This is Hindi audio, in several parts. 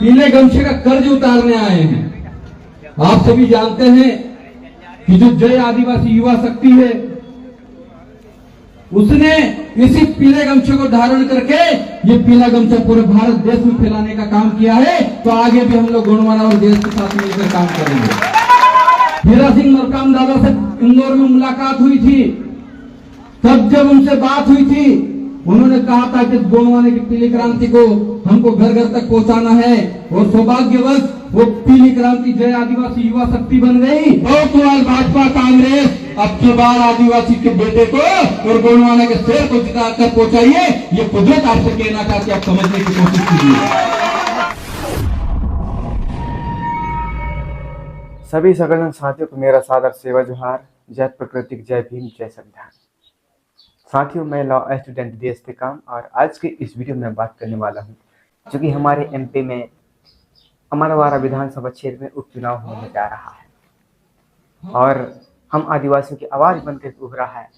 पीले गमछे का कर्ज उतारने आए हैं। आप सभी जानते हैं कि जो जय आदिवासी युवा शक्ति है उसने इसी पीले गमछे को धारण करके ये पीला गमछा पूरे भारत देश में फैलाने का काम किया है। तो आगे भी हम लोग गोंडवाना और देश के साथ मिलकर काम करेंगे। हीरा सिंह मरकाम दादा से इंदौर में मुलाकात हुई थी। तब जब उनसे बात हुई थी उन्होंने कहा था कि गोंडवाने की पीली क्रांति को हमको घर घर तक पहुंचाना है और सौभाग्यवश वो पीली क्रांति जय आदिवासी युवा शक्ति बन गई। और भाजपा कांग्रेस अब की बार आदिवासी के बेटे को और गोंडवाना के शेर को जिता कर पहुंचाइए। ये कुदरत आपसे कहना चाहती आप समझने की कोशिश कीजिए। सभी संगठन साथियों को मेरा सादर सेवा जोहार। जय प्रकृति, जय भीम, जय संविधान। साथियों, मैं लॉ स्टूडेंट देश के काम और आज के इस वीडियो में बात करने वाला हूं क्योंकि हमारे एमपी में अमरवाड़ा विधानसभा क्षेत्र में उपचुनाव होने जा रहा है और हम आदिवासियों की आवाज बनकर उभरा है।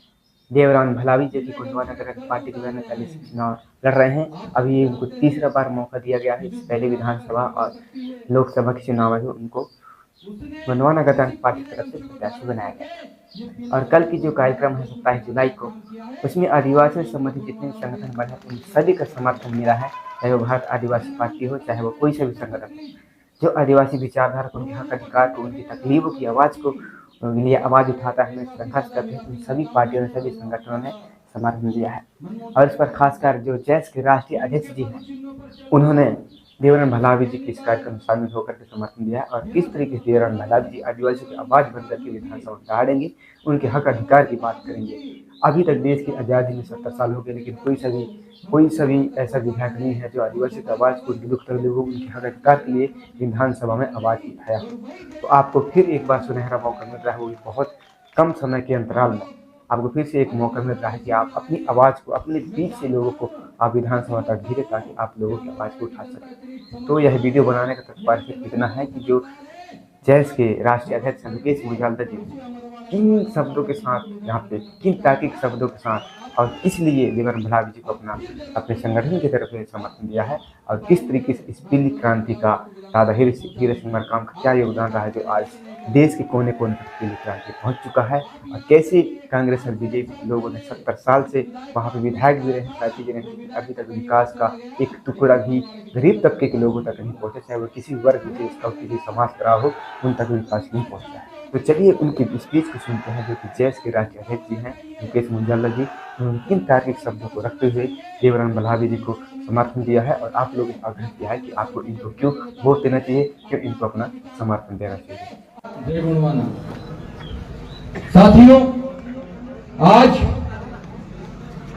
देवरान भलावी जो कि गोंडवाना पार्टी के बैनर तले से चुनाव लड़ रहे हैं। अभी उनको तीसरा बार मौका दिया गया है। इससे पहले विधानसभा और लोकसभा के चुनाव है उनको गोंडवाना गणतंत्र पार्टी की तरफ से प्रत्याशी बनाया गया। और कल की जो कार्यक्रम है 27 जुलाई को, उसमें आदिवासियों से संबंधित जितने संगठन बने उन सभी का समर्थन मिला है। चाहे वो भारत आदिवासी पार्टी हो, चाहे वो कोई सा भी संगठन हो, जो आदिवासी विचारधारा को, उनके हक अधिकार को, उनकी तकलीफों की आवाज़ को लिए आवाज़ उठाता है, संघर्ष करते हैं, उन सभी पार्टियों ने, सभी संगठनों ने समर्थन दिया है। और इस पर खासकर जो जैस के राष्ट्रीय अध्यक्ष जी हैं उन्होंने देवरान भलावी जी के इस कार्यक्रम में शामिल होकर के समर्थन दिया है। और किस तरीके से देवरान भलावी जी आदिवासियों की आवाज़ बनकर के विधानसभा में दहाड़ेंगे, उनके हक अधिकार की बात करेंगे। अभी तक देश की आज़ादी में 70 साल हो गए, लेकिन कोई सभी ऐसा विधायक नहीं है जो आदिवासी की आवाज़ को, उनकी दुख तकलीफों, उनके हक अधिकार के लिए विधानसभा में आवाज़ उठाया। तो आपको फिर एक बार सुनहरा मौका मिल रहा है, वो भी बहुत कम समय के अंतराल में आपको फिर से एक मौका मिल रहा है कि आप अपनी आवाज़ को, अपने बीच से लोगों को आप विधानसभा तक भेजें ताकि आप लोगों की आवाज़ को उठा सकें। तो यह वीडियो बनाने का तात्पर्य इतना है कि जो जैस के राष्ट्रीय अध्यक्ष मुकेश मुजालदा जी किन शब्दों के साथ, यहाँ पे किन तार्किक शब्दों के साथ और इसलिए देवरान भलावी जी को अपने संगठन की तरफ से समर्थन दिया है और किस तरीके से इस पीली क्रांति का दादा हीरा सिंह मरकाम का क्या योगदान रहा है, जो आज देश के कोने कोने तक पीली क्रांति पहुंच चुका है। और कैसे कांग्रेस और बीजेपी लोगों ने 70 साल से वहाँ पे विधायक भी रहे, साथी भी रहे, अभी तक विकास का एक टुकड़ा भी गरीब तबके के लोगों तक नहीं पहुँचा, चाहे वो किसी वर्ग विशेष का, किसी समाज का रहा हो, उन तक विकास नहीं पहुँचा है। तो चलिए उनकी स्पीच को सुनते हैं, जो कि जैस के राष्ट्रीय अध्यक्ष जी हैं मुकेश मुजालदा जी। उन्होंने किन तार्किक शब्दों को रखते हुए देवरान भलावी जी को समर्थन दिया है और आप लोगों ने आग्रह किया है कि आपको इनको क्यों वोट देना चाहिए, क्यों इनको अपना समर्थन देना चाहिए। जय गोंडवाना। साथियों, आज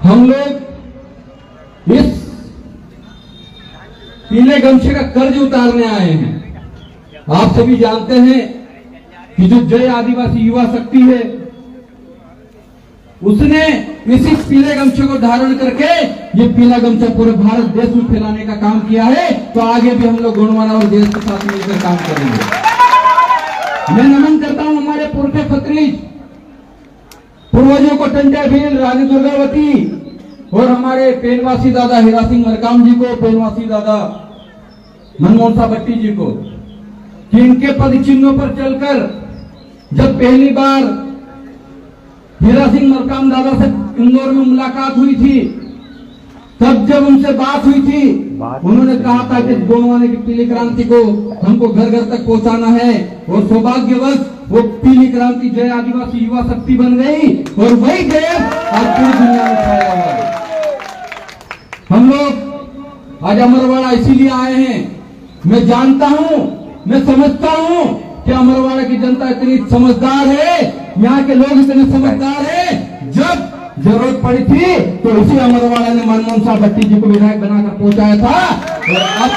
हम लोग इस पीले गमछे का कर्ज उतारने आए हैं। आप सभी जानते हैं कि जो जय आदिवासी युवा शक्ति है उसने इसी पीले गमछे को धारण करके ये पीला गमछा पूरे भारत देश में फैलाने का काम किया है। तो आगे भी हम लोग गोंडवाना और देश के साथ मिलकर काम करेंगे। मैं नमन करता हूं हमारे पुरखे खत्री पूर्वजों को, टंटा भील, रानी दुर्गावती और हमारे पेनवासी दादा हीरा सिंह मरकाम जी को, पेनवासी दादा मनमोहन भट्टी जी को, कि इनके पद चिन्हों पर चलकर जब पहली बार हीरा सिंह मरकाम दादा से इंदौर में मुलाकात हुई थी, तब जब उनसे बात हुई थी उन्होंने कहा था कि गोंडवाने की पीली क्रांति को हमको घर घर तक पहुंचाना है और सौभाग्यवश वो पीली क्रांति जय आदिवासी युवा शक्ति बन गई और वही जय आज पूरी दुनिया में छाया हुआ है। हम लोग आज अमरवाड़ा इसीलिए आए हैं। मैं जानता हूं, मैं समझता हूं कि अमरवाड़ा की जनता इतनी समझदार है, यहाँ के लोग इतने समझदार है। जब जरूरत पड़ी थी तो इसी अमरवाड़ा ने मनमोहन भट्टी जी को विधायक बनाकर पहुंचाया था और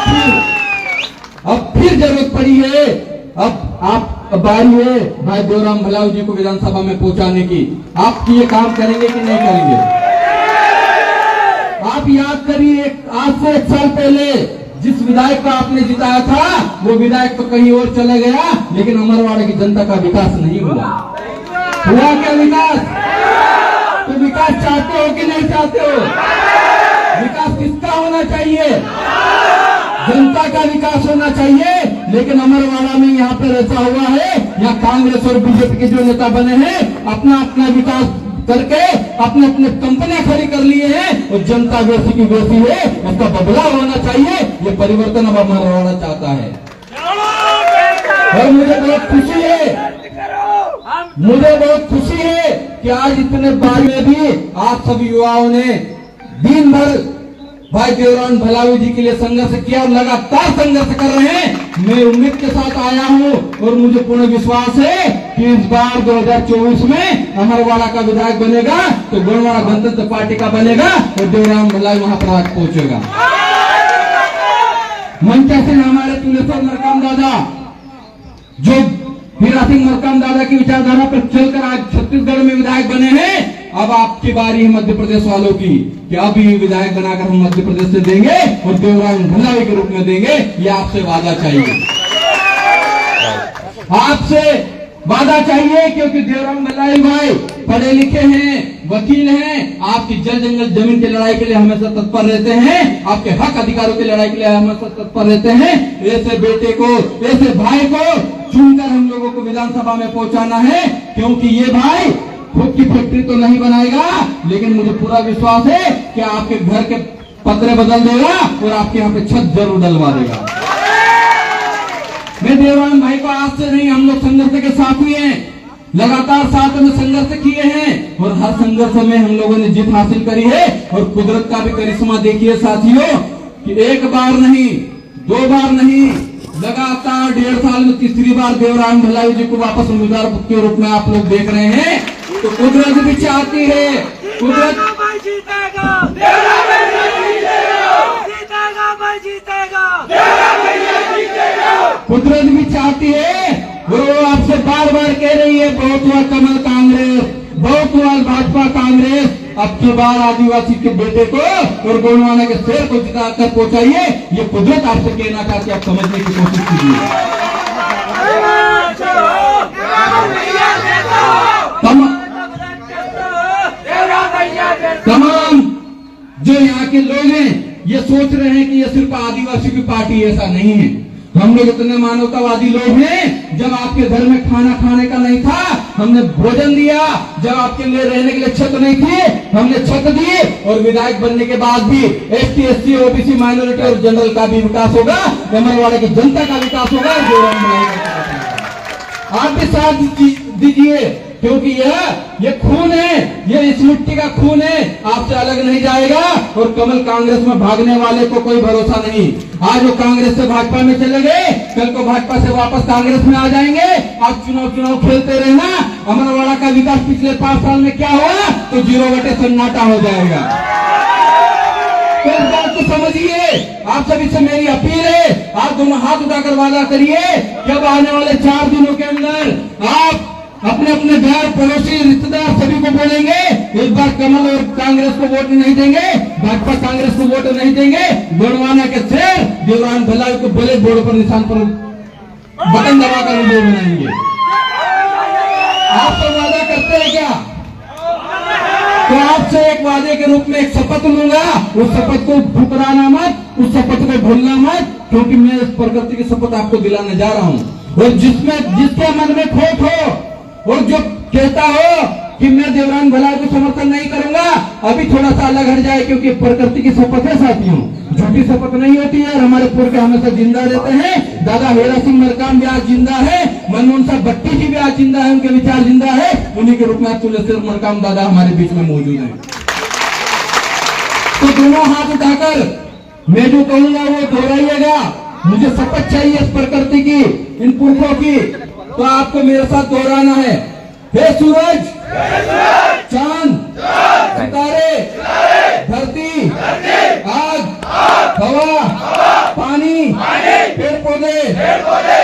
अब फिर जरूरत पड़ी है। अब आप बारी है भाई देवरान भलावी जी को विधानसभा में पहुंचाने की। आप ये काम करेंगे कि नहीं करेंगे? आप याद करिए, आज से 1 साल पहले जिस विधायक को आपने जिताया था वो विधायक तो कहीं और चले गया, लेकिन अमरवाड़ा की जनता का विकास नहीं हुआ। हुआ क्या विकास? तो विकास चाहते हो कि नहीं चाहते हो? विकास किसका होना चाहिए? जनता का विकास होना चाहिए। लेकिन अमरवाड़ा में यहाँ पर ऐसा हुआ है, यहाँ कांग्रेस और बीजेपी के जो नेता बने हैं अपना अपना विकास करके अपने अपने कंपनियां खड़ी कर लिए हैं और जनता वैसी की वैसी है। उसका बदलाव होना चाहिए। ये परिवर्तन अब अमरवाड़ा चाहता है और मुझे बहुत खुशी है कि आज इतने बार में भी आप सभी युवाओं ने दिन भर भाई देवरान भलावी जी के लिए संघर्ष किया और लगातार संघर्ष कर रहे हैं। मैं उम्मीद के साथ आया हूं और मुझे पूर्ण विश्वास है कि इस बार 2024 में अमरवाड़ा का विधायक बनेगा तो गोंडवाना गणतंत्र पार्टी का बनेगा और देवरान भलावी वहां पर आज पहुंचेगा। मंचा से हमारे तुलेश्वर मरकाम दादा जो हीरा सिंह मरकाम दादा की विचारधारा पर चलकर आज छत्तीसगढ़ में विधायक बने हैं। अब आपकी बारी है मध्य प्रदेश वालों की कि अब ये विधायक बनाकर हम मध्य प्रदेश से देंगे और देवरान भलावी के रूप में देंगे। ये आपसे वादा चाहिए, आपसे वादा चाहिए, क्योंकि देवरान भलावी भाई पढ़े लिखे हैं, वकील हैं, आपकी जल जंगल जमीन की लड़ाई के लिए हमेशा तत्पर रहते हैं, आपके हक अधिकारों की लड़ाई के लिए हमेशा तत्पर रहते हैं। ऐसे बेटे को, ऐसे भाई को चुनकर हम लोगों को विधानसभा में पहुंचाना है, क्योंकि ये भाई खुद की फैक्ट्री तो नहीं बनाएगा, लेकिन मुझे पूरा विश्वास है कि आपके घर के पतरे बदल देगा और आपके यहाँ पे छत जरूर डलवा देगा। मैं देवरान भाई को आज से नहीं, हम लोग संघर्ष के साथी हैं, लगातार साथ में संघर्ष किए हैं और हर संघर्ष में हम लोगों ने जीत हासिल करी है। और कुदरत का भी करिश्मा देखिए साथियों कि एक बार नहीं, दो बार नहीं, लगातार 1.5 साल में तीसरी बार देवरान भलावी जी को वापस उम्मीदवार के रूप में आप लोग देख रहे हैं। तो कुदरत भी चाहती है, कुदरत कुदरत भी चाहती है। वो आपसे बार बार कह रही है, बहुत हुआ कमल कांग्रेस, बहुत हुआ भाजपा कांग्रेस, अब की बार आदिवासी के बेटे को और गोंडवाना के शेर को जिता कर पहुंचाइए। ये कुदरत आपसे कहना चाहती है, आप समझने की कोशिश कीजिए। तमाम जो यहाँ के लोग हैं ये सोच रहे हैं कि ये सिर्फ आदिवासी की पार्टी, ऐसा नहीं है। हम लोग इतने मानवतावादी लोग हैं, जब आपके घर में खाना खाने का नहीं था हमने भोजन दिया, जब आपके लिए रहने के लिए छत नहीं थी हमने छत दी, और विधायक बनने के बाद भी ST SC OBC माइनॉरिटी और जनरल का भी विकास होगा, अमरवाड़ा की जनता का विकास होगा। आप भी साथ दीजिए, क्योंकि ये खून है, ये इस मिट्टी का खून है, आपसे अलग नहीं जाएगा। और कमल कांग्रेस में भागने वाले को कोई भरोसा नहीं। आज वो कांग्रेस से भाजपा में चले गए, कल को भाजपा से वापस कांग्रेस में आ जाएंगे। आप चुनाव खेलते रहना। अमरवाड़ा का विकास पिछले 5 साल में क्या हुआ तो 0 बटे सन्नाटा हो जाएगा। तो इस बात को समझिए। आप सभी से मेरी अपील है, आप दोनों हाथ उठाकर वादा करिए कि अब आने वाले 4 दिनों के अंदर आप अपने अपने घर, पड़ोसी, रिश्तेदार सभी को बोलेंगे इस बार कमल और कांग्रेस को वोट नहीं देंगे, भाजपा कांग्रेस को वोट नहीं देंगे। गोंडवाना के शेर देवरान भलावी को बुलेट बोर्ड पर निशान पर बटन दबाकर विजय बनाएंगे। आप तो वादा करते हैं क्या? तो आपसे एक वादे के रूप में एक शपथ लूंगा, उस शपथ को ठुकराना मत, उस शपथ को भूलना मत, क्योंकि मैं इस प्रकृति की शपथ आपको दिलाने जा रहा हूं। और जिसके मन में खोट हो और जो कहता हो कि मैं देवरान भलावी को समर्थन नहीं करूंगा, अभी थोड़ा सा अलग हट जाए, क्योंकि प्रकृति की शपथ है साथियों, झूठी शपथ नहीं होती है। हमारे पुरखे हमेशा जिंदा रहते हैं। दादा हीरा सिंह मरकाम भी आज जिंदा है, मनमोहन साहब भट्टी जी भी आज जिंदा है, उनके विचार जिंदा है। उन्हीं के रूप में आज तुलेश्वर मरकाम दादा हमारे बीच में मौजूद है। तो दोनों हाथ उठाकर मैं जो कहूंगा वो दोहराइएगा। मुझे शपथ चाहिए इस प्रकृति की, इन पुरखों की, तो आपको मेरे साथ दोहराना है। हे सूरज, चांद, सितारे, धरती, आग, हवा, पानी, पेड़ पौधे,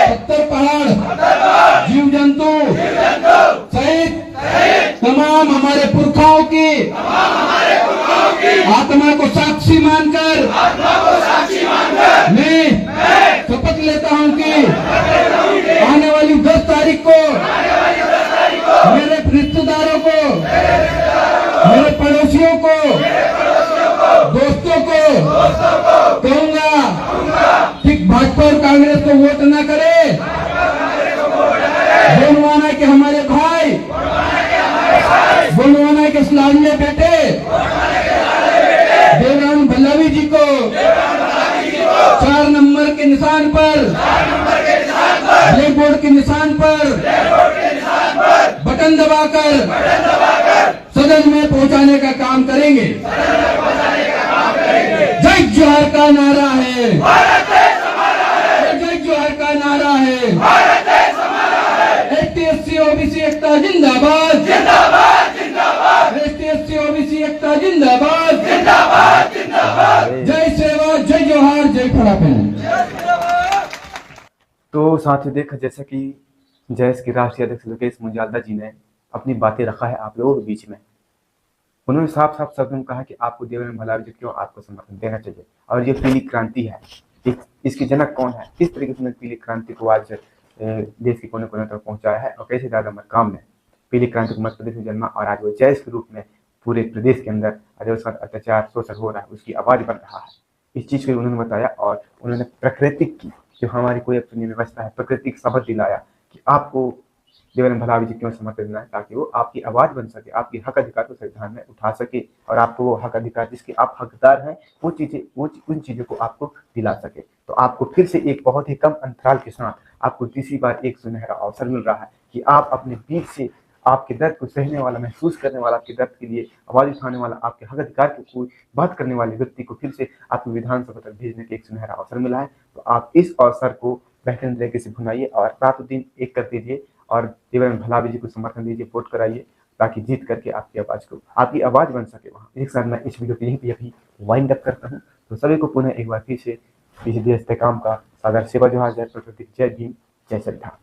पत्थर, पहाड़, जीव जंतु सहित तमाम हमारे पुरखाओं की आत्मा को साक्षी मानकर मैं शपथ लेता हूं कि आने वाली 10 तारीख को मेरे रिश्तेदारों को, मेरे पड़ोसियों को, दोस्तों को कहूंगा कि भाजपा और कांग्रेस को वोट न करे। गोंडवाना के हमारे भाई, गोंडवाना के लाडले बेटे देवराम भल्लावी जी को 4 नंबर के निशान पर, ब्लैक बोर्ड के निशान पर बटन दबाकर सदन में पहुंचाने का काम करेंगे। जय जोहार का नारा है, जय जोहार का नारा है। एसटी ओबीसी एकता जिंदाबाद, एसटी ओबीसी एकता जिंदाबाद। जय सेवा, जय जोहार, जय खड़ापन। तो साथियों देखा जैसा कि जैस के राष्ट्रीय अध्यक्ष लोकेश मुंजालदा जी ने अपनी बातें रखा है आप लोगों के बीच में। उन्होंने साफ साफ शब्दों में कहा कि आपको देवेंद्र भल्लावी जी क्यों आपको समर्थन देना चाहिए और ये पीली क्रांति है, इसकी जनक कौन है, किस तरीके से पीली क्रांति को आज देश के कोने कोने तक पहुंचाया है और कैसे दादा मरकाम ने पीली क्रांति को मध्य प्रदेश में जन्मा और आज वो जैस के रूप में पूरे प्रदेश के अंदर आदिवासी अत्याचार शोषण हो रहा है उसकी आवाज बन रहा है। इस चीज को उन्होंने बताया और उन्होंने प्राकृतिक की जो हमारी कोई अपनी व्यवस्था है प्राकृतिक शपथ दिलाया कि आपको देवेंद्र भल्लावी जी क्यों समर्थन देना है ताकि वो आपकी आवाज बन सके, आपकी हक अधिकार को संविधान में उठा सके और आपको वो हक अधिकार जिसके आप हकदार हैं वो चीजें उन चीजों को आपको दिला सके। तो आपको फिर से एक बहुत ही कम अंतराल के साथ आपको तीसरी बार एक सुनहरा अवसर मिल रहा है कि आप अपने बीच से आपके दर्द को सहने वाला, महसूस करने वाला, आपके दर्द के लिए आवाज उठाने वाला, आपके हक अधिकार को बात करने वाले व्यक्ति को फिर से आपको विधानसभा तक भेजने का एक सुनहरा अवसर मिला है। तो आप इस अवसर को बेहतरीन तरीके से भुनाइए और रातों दिन एक कर दीजिए और देवेंद्र भल्लावी जी को समर्थन दीजिए, वोट कराइए ताकि जीत करके आपकी आवाज बन सके वहाँ। एक साथ मैं इस वीडियो को यहीं पे अभी वाइंड अप करता हूँ। तो सभी को पुनः एक बार फिर से इस देश के काम का सादर सेवा जोहार, जय प्रकृति, जय भीम, जय श्रद्धा।